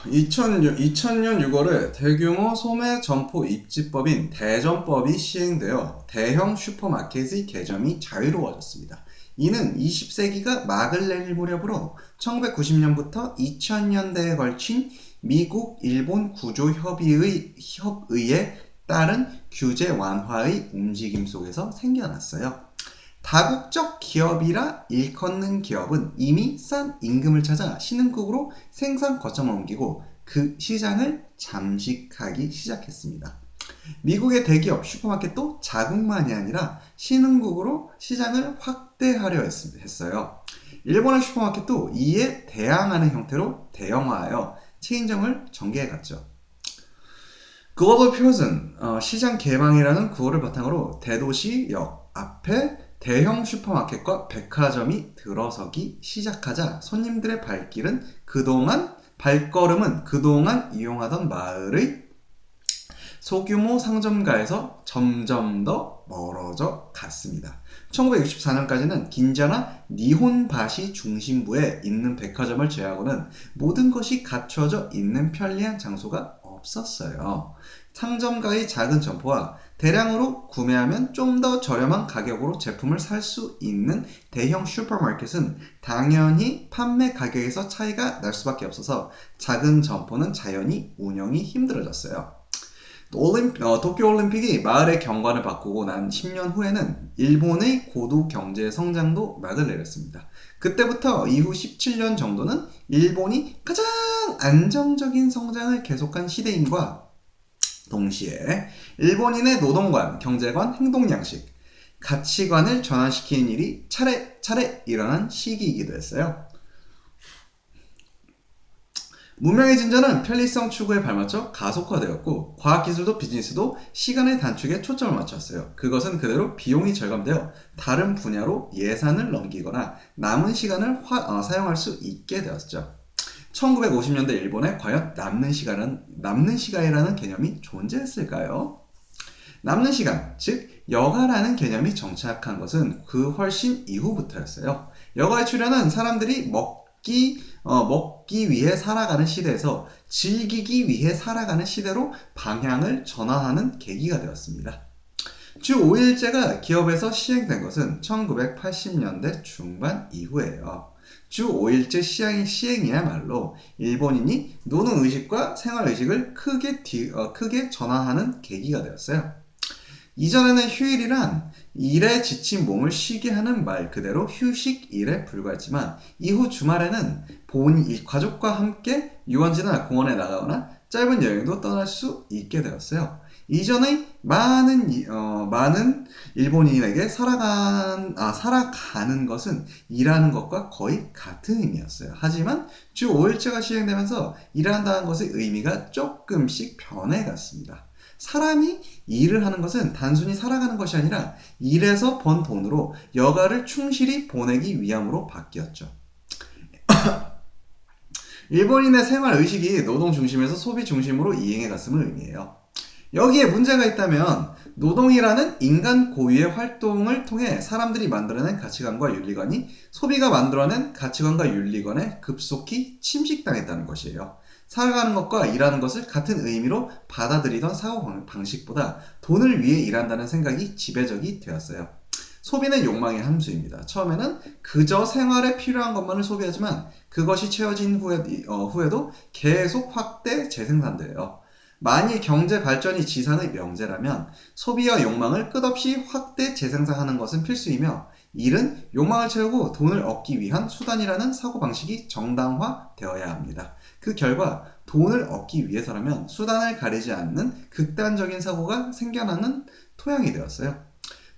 2000년 6월에 대규모 소매 점포 입지법인 대점법이 시행되어 대형 슈퍼마켓의 개점이 자유로워졌습니다. 이는 20세기가 막을 내릴 무렵으로 1990년부터 2000년대에 걸친 미국 일본 구조협의에 따른 규제 완화의 움직임 속에서 생겨났어요. 다국적 기업이라 일컫는 기업은 이미 싼 임금을 찾아 신흥국으로 생산 거점을 옮기고 그 시장을 잠식하기 시작했습니다. 미국의 대기업 슈퍼마켓도 자국만이 아니라 신흥국으로 시장을 확대하려 했어요. 일본의 슈퍼마켓도 이에 대항하는 형태로 대형화하여 체인점을 전개해갔죠. 글로벌 표준 시장 개방이라는 구호를 바탕으로 대도시역 앞에 대형 슈퍼마켓과 백화점이 들어서기 시작하자 손님들의 발걸음은 그동안 이용하던 마을의 소규모 상점가에서 점점 더 멀어져 갔습니다. 1964년까지는 긴자나 니혼바시 중심부에 있는 백화점을 제외하고는 모든 것이 갖춰져 있는 편리한 장소가 없었어요. 상점가의 작은 점포와 대량으로 구매하면 좀 더 저렴한 가격으로 제품을 살 수 있는 대형 슈퍼마켓은 당연히 판매 가격에서 차이가 날 수밖에 없어서 작은 점포는 자연히 운영이 힘들어졌어요. 도쿄올림픽이 마을의 경관을 바꾸고 난 10년 후에는 일본의 고도 경제 성장도 막을 내렸습니다. 그때부터 이후 17년 정도는 일본이 가장 안정적인 성장을 계속한 시대임과 동시에 일본인의 노동관, 경제관, 행동양식, 가치관을 전환시키는 일이 차례차례 일어난 시기이기도 했어요. 문명의 진전은 편리성 추구에 발맞춰 가속화되었고 과학기술도 비즈니스도 시간의 단축에 초점을 맞췄어요. 그것은 그대로 비용이 절감되어 다른 분야로 예산을 넘기거나 남은 시간을 사용할 수 있게 되었죠. 1950년대 일본에 과연 남는 시간이라는 개념이 존재했을까요? 남는 시간, 즉 여가라는 개념이 정착한 것은 그 훨씬 이후부터였어요. 여가의 출현은 사람들이 먹기 위해 살아가는 시대에서 즐기기 위해 살아가는 시대로 방향을 전환하는 계기가 되었습니다. 주 5일제가 기업에서 시행된 것은 1980년대 중반 이후예요. 주 5일제 시행이야말로 일본인이 노동의식과 생활의식을 크게 전환하는 계기가 되었어요. 이전에는 휴일이란 일에 지친 몸을 쉬게 하는 말 그대로 휴식일에 불과했지만 이후 주말에는 가족과 함께 유원지나 공원에 나가거나 짧은 여행도 떠날 수 있게 되었어요. 이전의 많은 일본인에게 살아가는 것은 일하는 것과 거의 같은 의미였어요. 하지만 주 5일제가 시행되면서 일한다는 것의 의미가 조금씩 변해갔습니다. 사람이 일을 하는 것은 단순히 살아가는 것이 아니라 일해서 번 돈으로 여가를 충실히 보내기 위함으로 바뀌었죠. 일본인의 생활의식이 노동 중심에서 소비 중심으로 이행해갔음을 의미해요. 여기에 문제가 있다면 노동이라는 인간 고유의 활동을 통해 사람들이 만들어낸 가치관과 윤리관이 소비가 만들어낸 가치관과 윤리관에 급속히 침식당했다는 것이에요. 살아가는 것과 일하는 것을 같은 의미로 받아들이던 사고방식보다 돈을 위해 일한다는 생각이 지배적이 되었어요. 소비는 욕망의 함수입니다. 처음에는 그저 생활에 필요한 것만을 소비하지만 그것이 채워진 후에도 계속 확대 재생산돼요. 만일 경제 발전이 지상의 명제라면 소비와 욕망을 끝없이 확대 재생산하는 것은 필수이며 일은 욕망을 채우고 돈을 얻기 위한 수단이라는 사고방식이 정당화되어야 합니다. 그 결과 돈을 얻기 위해서라면 수단을 가리지 않는 극단적인 사고가 생겨나는 토양이 되었어요.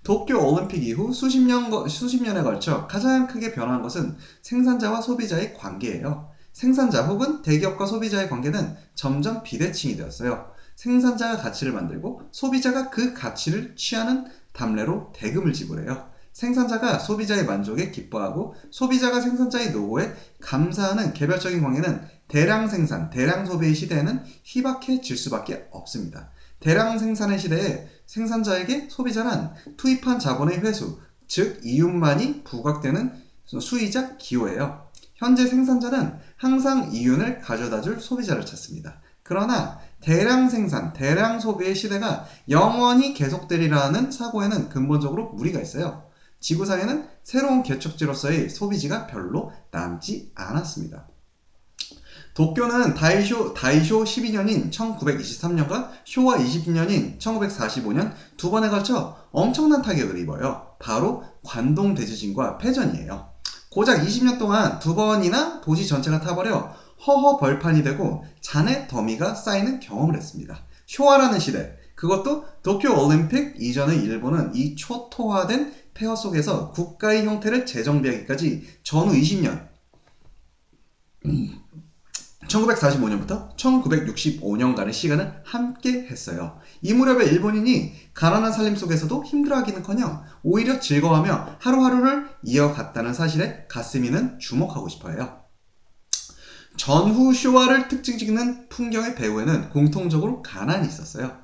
도쿄올림픽 이후 수십 년에 걸쳐 가장 크게 변한 것은 생산자와 소비자의 관계예요. 생산자 혹은 대기업과 소비자의 관계는 점점 비대칭이 되었어요. 생산자가 가치를 만들고 소비자가 그 가치를 취하는 담례로 대금을 지불해요. 생산자가 소비자의 만족에 기뻐하고 소비자가 생산자의 노고에 감사하는 개별적인 관계는 대량 생산, 대량 소비의 시대에는 희박해질 수밖에 없습니다. 대량 생산의 시대에 생산자에게 소비자는 투입한 자본의 회수, 즉 이윤만이 부각되는 수의적 기호예요. 현재 생산자는 항상 이윤을 가져다줄 소비자를 찾습니다. 그러나 대량 생산, 대량 소비의 시대가 영원히 계속되리라는 사고에는 근본적으로 무리가 있어요. 지구상에는 새로운 개척지로서의 소비지가 별로 남지 않았습니다. 도쿄는 다이쇼 12년인 1923년과 쇼와 20년인 1945년 두 번에 걸쳐 엄청난 타격을 입어요. 바로 관동 대지진과 패전이에요. 고작 20년 동안 두 번이나 도시 전체가 타버려 허허 벌판이 되고 잔해 더미가 쌓이는 경험을 했습니다. 쇼와라는 시대, 그것도 도쿄 올림픽 이전의 일본은 이 초토화된 폐허 속에서 국가의 형태를 재정비하기까지 전후 20년 1945년부터 1965년간의 시간을 함께 했어요. 이 무렵에 일본인이 가난한 살림 속에서도 힘들어하기는커녕 오히려 즐거워하며 하루하루를 이어갔다는 사실에 가스미는 주목하고 싶어요. 전후 쇼와를 특징짓는 풍경의 배후에는 공통적으로 가난이 있었어요.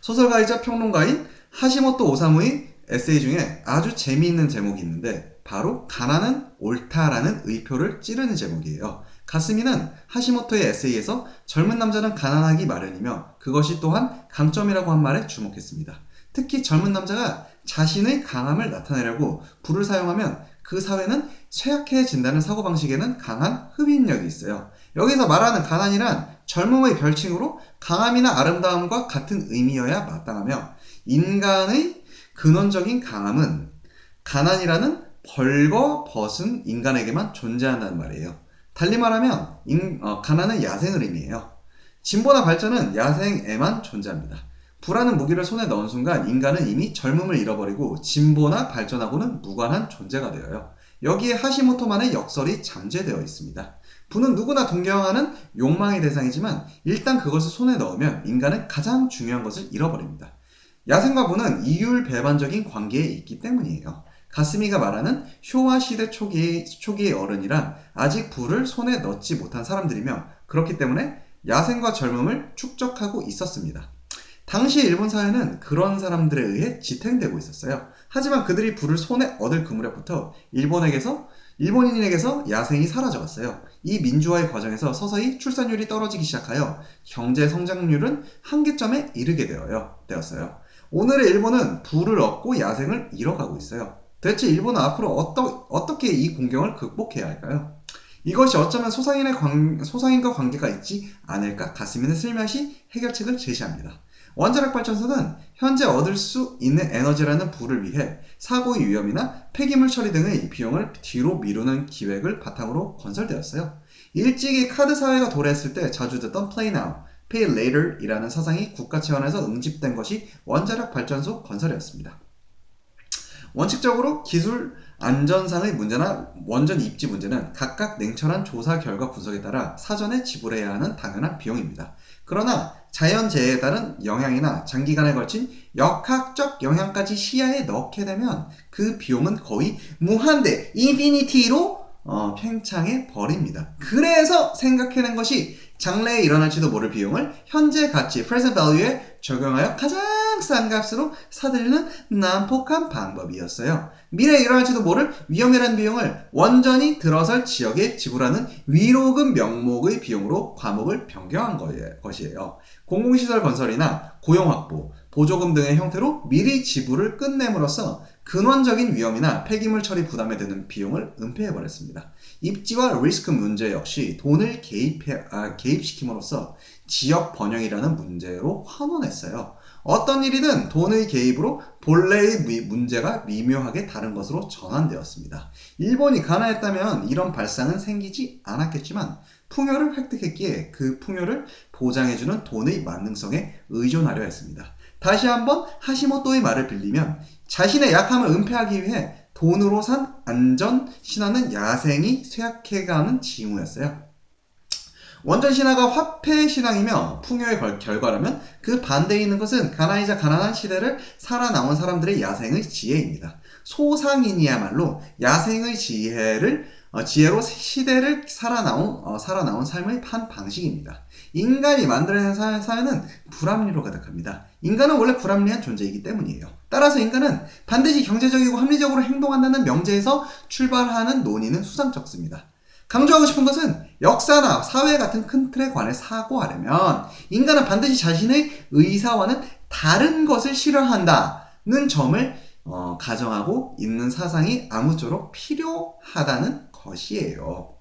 소설가이자 평론가인 하시모토 오사무의 에세이 중에 아주 재미있는 제목이 있는데 바로 가난은 옳다라는 의표를 찌르는 제목이에요. 가스미는 하시모토의 에세이에서 젊은 남자는 가난하기 마련이며 그것이 또한 강점이라고 한 말에 주목했습니다. 특히 젊은 남자가 자신의 강함을 나타내려고 불을 사용하면 그 사회는 쇠약해진다는 사고방식에는 강한 흡인력이 있어요. 여기서 말하는 가난이란 젊음의 별칭으로 강함이나 아름다움과 같은 의미여야 마땅하며 인간의 근원적인 강함은 가난이라는 벌거벗은 인간에게만 존재한다는 말이에요. 달리 말하면 가난은 야생을 의미해요. 진보나 발전은 야생에만 존재합니다. 불하는 무기를 손에 넣은 순간 인간은 이미 젊음을 잃어버리고 진보나 발전하고는 무관한 존재가 되어요. 여기에 하시모토만의 역설이 잠재되어 있습니다. 부는 누구나 동경하는 욕망의 대상이지만 일단 그것을 손에 넣으면 인간은 가장 중요한 것을 잃어버립니다. 야생과 부는 이율배반적인 관계에 있기 때문이에요. 가스미가 말하는 쇼와 시대 초기의 어른이란 아직 부를 손에 넣지 못한 사람들이며 그렇기 때문에 야생과 젊음을 축적하고 있었습니다. 당시 일본 사회는 그런 사람들에 의해 지탱되고 있었어요. 하지만 그들이 부를 손에 얻을 그 무렵부터 일본인에게서 야생이 사라져갔어요. 이 민주화의 과정에서 서서히 출산율이 떨어지기 시작하여 경제 성장률은 한계점에 이르게 되었어요. 오늘의 일본은 부를 얻고 야생을 잃어가고 있어요. 대체 일본은 앞으로 어떻게 이 공경을 극복해야 할까요? 이것이 어쩌면 소상인과 관계가 있지 않을까 가스미는 슬며시 해결책을 제시합니다. 원자력 발전소는 현재 얻을 수 있는 에너지라는 부를 위해 사고의 위험이나 폐기물 처리 등의 비용을 뒤로 미루는 기획을 바탕으로 건설되었어요. 일찍이 카드 사회가 도래했을 때 자주 듣던 Play Now, Pay Later 이라는 사상이 국가 차원에서 응집된 것이 원자력 발전소 건설이었습니다. 원칙적으로 기술 안전상의 문제나 원전 입지 문제는 각각 냉철한 조사 결과 분석에 따라 사전에 지불해야 하는 당연한 비용입니다. 그러나 자연재해에 따른 영향이나 장기간에 걸친 역학적 영향까지 시야에 넣게 되면 그 비용은 거의 무한대, 인피니티로 팽창해 버립니다. 그래서 생각해낸 것이 장래에 일어날지도 모를 비용을 현재 가치, present value에 적용하여 가장 싼 값으로 사들이는 난폭한 방법이었어요. 미래에 일어날지도 모를 위험이라는 비용을 원전이 들어설 지역에 지불하는 위로금 명목의 비용으로 과목을 변경한 것이에요. 공공시설 건설이나 고용 확보, 보조금 등의 형태로 미리 지불을 끝냄으로써 근원적인 위험이나 폐기물 처리 부담에 드는 비용을 은폐해버렸습니다. 입지와 리스크 문제 역시 돈을 개입시킴으로써 지역 번영이라는 문제로 환원했어요. 어떤 일이든 돈의 개입으로 본래의 문제가 미묘하게 다른 것으로 전환되었습니다. 일본이 가난했다면 이런 발상은 생기지 않았겠지만 풍요를 획득했기에 그 풍요를 보장해주는 돈의 만능성에 의존하려 했습니다. 다시 한번 하시모토의 말을 빌리면 자신의 약함을 은폐하기 위해 돈으로 산 안전 신화는 야생이 쇠약해가는 징후였어요. 원전 신화가 화폐 신앙이며 풍요의 결과라면 그 반대에 있는 것은 가난이자 가난한 시대를 살아남은 사람들의 야생의 지혜입니다. 소상인이야말로 야생의 지혜를 지혜로 시대를 살아나온 삶의 한 방식입니다. 인간이 만들어낸 사회는 불합리로 가득합니다. 인간은 원래 불합리한 존재이기 때문이에요. 따라서 인간은 반드시 경제적이고 합리적으로 행동한다는 명제에서 출발하는 논의는 수상쩍습니다. 강조하고 싶은 것은 역사나 사회 같은 큰 틀에 관해 사고하려면 인간은 반드시 자신의 의사와는 다른 것을 실현한다는 점을 가정하고 있는 사상이 아무쪼록 필요하다는 것이에요.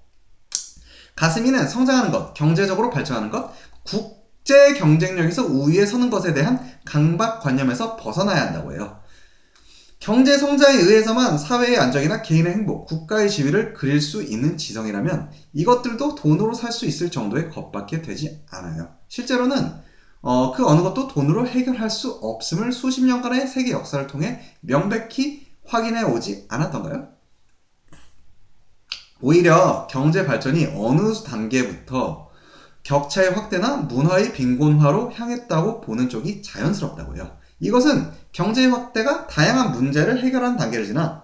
가스미는 성장하는 것, 경제적으로 발전하는 것, 국제 경쟁력에서 우위에 서는 것에 대한 강박관념에서 벗어나야 한다고 해요. 경제 성장에 의해서만 사회의 안정이나 개인의 행복, 국가의 지위를 그릴 수 있는 지성이라면 이것들도 돈으로 살 수 있을 정도의 것밖에 되지 않아요. 실제로는 그 어느 것도 돈으로 해결할 수 없음을 수십 년간의 세계 역사를 통해 명백히 확인해 오지 않았던가요? 오히려 경제 발전이 어느 단계부터 격차의 확대나 문화의 빈곤화로 향했다고 보는 쪽이 자연스럽다고 해요. 이것은 경제의 확대가 다양한 문제를 해결하는 단계를 지나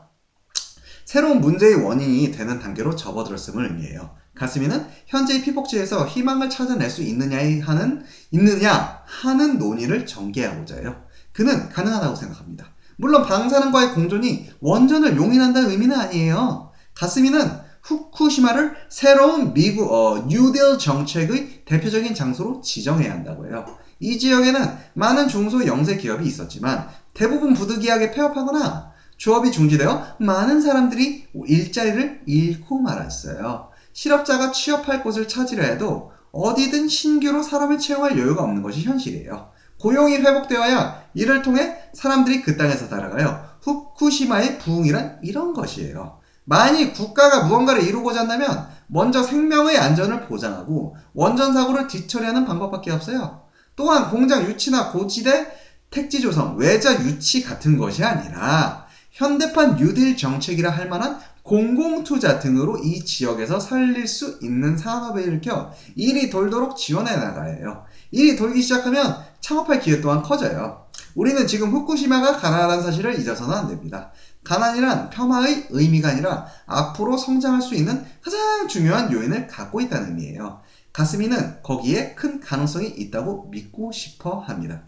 새로운 문제의 원인이 되는 단계로 접어들었음을 의미해요. 가스미는 현재의 피폭지에서 희망을 찾아낼 수 있느냐 하는 논의를 전개하고자 해요. 그는 가능하다고 생각합니다. 물론 방사능과의 공존이 원전을 용인한다는 의미는 아니에요. 가스미는 후쿠시마를 새로운 미국 뉴딜 정책의 대표적인 장소로 지정해야 한다고 해요. 이 지역에는 많은 중소 영세 기업이 있었지만 대부분 부득이하게 폐업하거나 조업이 중지되어 많은 사람들이 일자리를 잃고 말았어요. 실업자가 취업할 곳을 찾으려 해도 어디든 신규로 사람을 채용할 여유가 없는 것이 현실이에요. 고용이 회복되어야 이를 통해 사람들이 그 땅에서 살아가요. 후쿠시마의 부흥이란 이런 것이에요. 만일 국가가 무언가를 이루고자 한다면 먼저 생명의 안전을 보장하고 원전 사고를 뒤처리하는 방법밖에 없어요. 또한 공장 유치나 고지대 택지 조성, 외자 유치 같은 것이 아니라 현대판 뉴딜 정책이라 할 만한 공공투자 등으로 이 지역에서 살릴 수 있는 산업을 일으켜 일이 돌도록 지원해 나가야 해요. 일이 돌기 시작하면 창업할 기회 또한 커져요. 우리는 지금 후쿠시마가 가난하다는 사실을 잊어서는 안 됩니다. 가난이란 폄하의 의미가 아니라 앞으로 성장할 수 있는 가장 중요한 요인을 갖고 있다는 의미예요. 가스미는 거기에 큰 가능성이 있다고 믿고 싶어 합니다.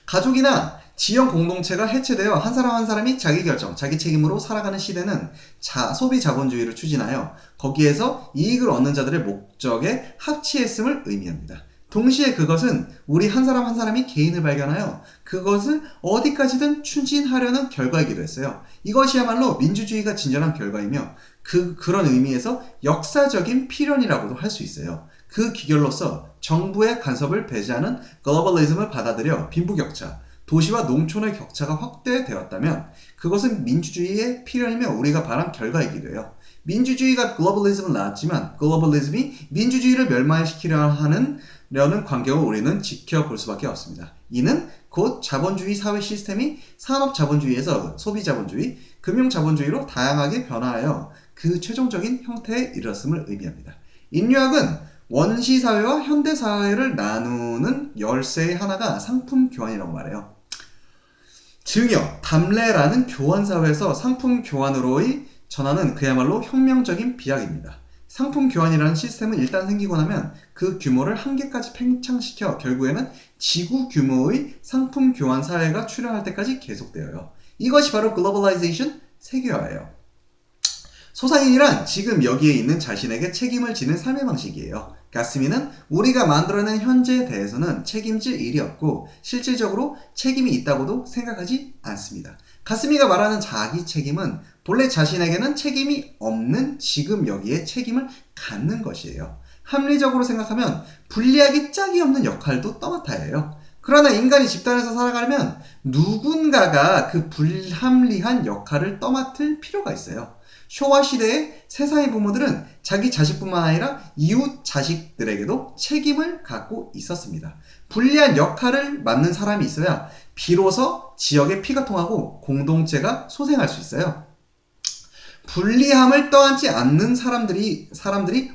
가족이나 지역 공동체가 해체되어 한 사람 한 사람이 자기 결정, 자기 책임으로 살아가는 시대는 소비 자본주의를 추진하여 거기에서 이익을 얻는 자들의 목적에 합치했음을 의미합니다. 동시에 그것은 우리 한 사람 한 사람이 개인을 발견하여 그것을 어디까지든 추진하려는 결과이기도 했어요. 이것이야말로 민주주의가 진정한 결과이며 그런 의미에서 역사적인 필연이라고도 할 수 있어요. 그 기결로서 정부의 간섭을 배제하는 글로벌리즘을 받아들여 빈부격차, 도시와 농촌의 격차가 확대되었다면 그것은 민주주의의 필연이며 우리가 바란 결과이기도 해요. 민주주의가 글로벌리즘을 낳았지만 글로벌리즘이 민주주의를 멸망시키려 하는 관계を우리는 지켜볼 수밖에 없습니다. 이는 곧 자본주의 사회 시스템이 산업자본주의에서 소비자본주의, 금융자본주의로 다양하게 변화하여 그 최종적인 형태에 이르렀음을 의미합니다. 인류학은 원시사회와 현대사회를 나누는 열쇠의 하나가 상품 교환이라고 말해요. 증여, 담례라는 교환사회에서 상품 교환으로의 전환은 그야말로 혁명적인 비약입니다. 상품 교환이라는 시스템은 일단 생기고 나면 그 규모를 한계까지 팽창시켜 결국에는 지구 규모의 상품 교환 사회가 출현할 때까지 계속되어요. 이것이 바로 글로벌라이제이션, 세계화예요. 소상인이란 지금 여기에 있는 자신에게 책임을 지는 삶의 방식이에요. 가스미는 우리가 만들어낸 현재에 대해서는 책임질 일이 없고 실질적으로 책임이 있다고도 생각하지 않습니다. 가스미가 말하는 자기 책임은 본래 자신에게는 책임이 없는 지금 여기에 책임을 갖는 것이에요. 합리적으로 생각하면 불리하기 짝이 없는 역할도 떠맡아야 해요. 그러나 인간이 집단에서 살아가려면 누군가가 그 불합리한 역할을 떠맡을 필요가 있어요. 쇼와 시대의 세상의 부모들은 자기 자식뿐만 아니라 이웃 자식들에게도 책임을 갖고 있었습니다. 불리한 역할을 맡는 사람이 있어야 비로소 지역의 피가 통하고 공동체가 소생할 수 있어요. 불리함을 떠안지 않는 사람들이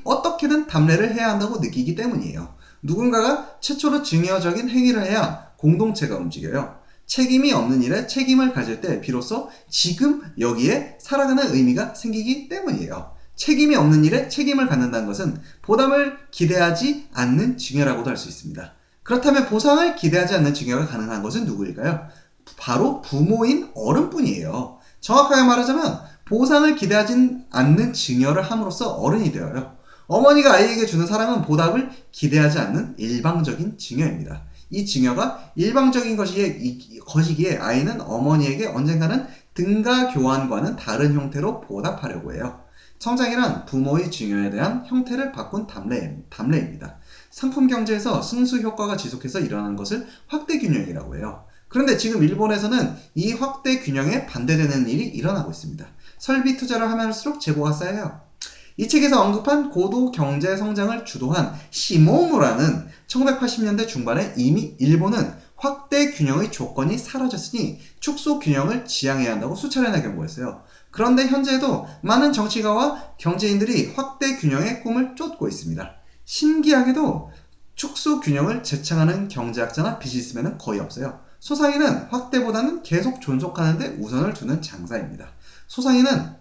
어떻게든 담례를 해야 한다고 느끼기 때문이에요. 누군가가 최초로 증여적인 행위를 해야 공동체가 움직여요. 책임이 없는 일에 책임을 가질 때 비로소 지금 여기에 살아가는 의미가 생기기 때문이에요. 책임이 없는 일에 책임을 갖는다는 것은 보답을 기대하지 않는 증여라고도 할 수 있습니다. 그렇다면 보상을 기대하지 않는 증여가 가능한 것은 누구일까요? 바로 부모인 어른뿐이에요. 정확하게 말하자면 보상을 기대하지 않는 증여를 함으로써 어른이 되어요. 어머니가 아이에게 주는 사랑은 보답을 기대하지 않는 일방적인 증여입니다. 이 증여가 일방적인 것이기에 아이는 어머니에게 언젠가는 등가 교환과는 다른 형태로 보답하려고 해요. 성장이란 부모의 증여에 대한 형태를 바꾼 담례입니다. 상품 경제에서 승수 효과가 지속해서 일어나는 것을 확대 균형이라고 해요. 그런데 지금 일본에서는 이 확대 균형에 반대되는 일이 일어나고 있습니다. 설비 투자를 하면 할수록 재고가 쌓여요. 이 책에서 언급한 고도 경제 성장을 주도한 시모무라는 1980년대 중반에 이미 일본은 확대 균형의 조건이 사라졌으니 축소 균형을 지향해야 한다고 수차례나 경고했어요. 그런데 현재에도 많은 정치가와 경제인들이 확대 균형의 꿈을 쫓고 있습니다. 신기하게도 축소 균형을 제창하는 경제학자나 비즈니스맨은 거의 없어요. 소상인은 확대보다는 계속 존속하는 데 우선을 두는 장사입니다. 소상인은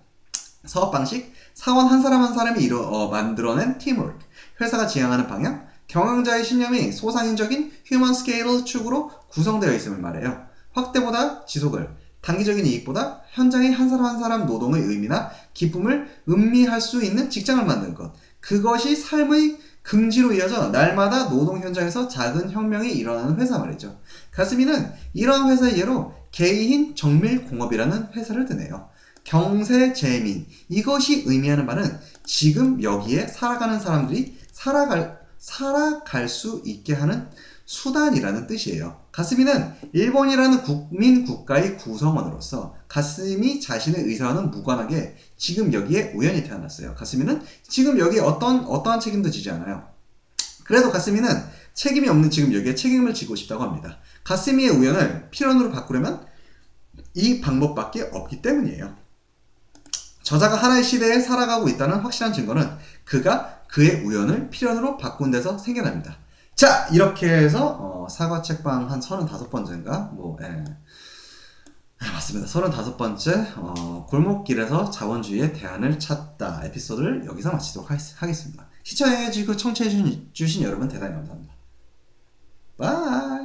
사업 방식, 사원 한 사람 한 사람이 만들어낸 팀워크, 회사가 지향하는 방향, 경영자의 신념이 소상인적인 휴먼 스케일 축으로 구성되어 있음을 말해요. 확대보다 지속을, 단기적인 이익보다 현장의 한 사람 한 사람 노동의 의미나 기쁨을 음미할 수 있는 직장을 만드는 것, 그것이 삶의 긍지로 이어져 날마다 노동 현장에서 작은 혁명이 일어나는 회사 말이죠. 가스미는 이런 회사의 예로 개인 정밀공업이라는 회사를 드네요. 경세재민, 이것이 의미하는 바는 지금 여기에 살아가는 사람들이 살아갈 수 있게 하는 수단이라는 뜻이에요. 가스미는 일본이라는 국민 국가의 구성원으로서 가스미 자신의 의사와는 무관하게 지금 여기에 우연히 태어났어요. 가스미는 지금 여기에 어떠한 책임도 지지 않아요. 그래도 가스미는 책임이 없는 지금 여기에 책임을 지고 싶다고 합니다. 가스미의 우연을 필연으로 바꾸려면 이 방법밖에 없기 때문이에요. 저자가 하나의 시대에 살아가고 있다는 확실한 증거는 그가 그의 우연을 필연으로 바꾼 데서 생겨납니다. 자, 이렇게 해서 사과책방 한 35번째인가? 맞습니다. 35번째 골목길에서 자본주의의 대안을 찾다 에피소드를 여기서 마치도록 하겠습니다. 시청해주시고 청취해주신 여러분 대단히 감사합니다. 바이.